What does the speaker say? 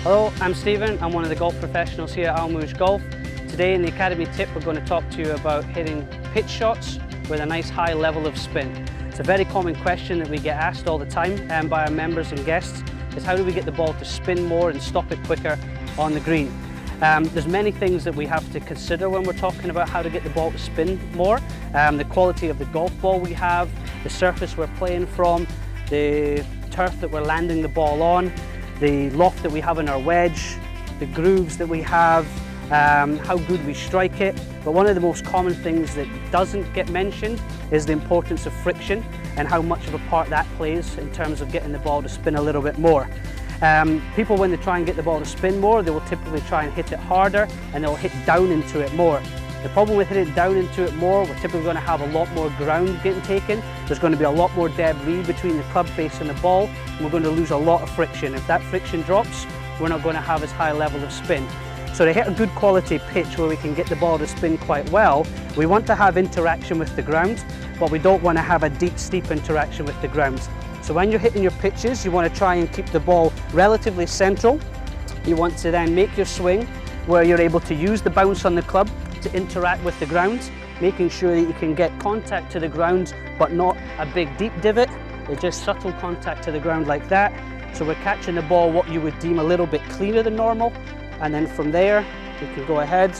Hello, I'm Stephen. I'm one of the golf professionals here at Al Mouj Golf. Today in the Academy Tip we're going to talk to you about hitting pitch shots with a nice high level of spin. It's a very common question that we get asked all the time by our members and guests, is how do we get the ball to spin more and stop it quicker on the green? There's many things that we have to consider when we're talking about how to get the ball to spin more. The quality of the golf ball we have, the surface we're playing from, the turf that we're landing the ball on, the loft that we have in our wedge, the grooves that we have, how good we strike it. But one of the most common things that doesn't get mentioned is the importance of friction and how much of a part that plays in terms of getting the ball to spin a little bit more. People, when they try and get the ball to spin more, they will typically try and hit it harder and they'll hit down into it more. The problem with hitting down into it more, we're typically going to have a lot more ground getting taken. There's going to be a lot more debris between the club face and the ball, and we're going to lose a lot of friction. If that friction drops, we're not going to have as high a level of spin. So to hit a good quality pitch where we can get the ball to spin quite well, we want to have interaction with the ground, but we don't want to have a deep, steep interaction with the ground. So when you're hitting your pitches, you want to try and keep the ball relatively central. You want to then make your swing where you're able to use the bounce on the club to interact with the ground, making sure that you can get contact to the ground, but not a big deep divot. It's just subtle contact to the ground like that. So we're catching the ball what you would deem a little bit cleaner than normal. And then from there, you can go ahead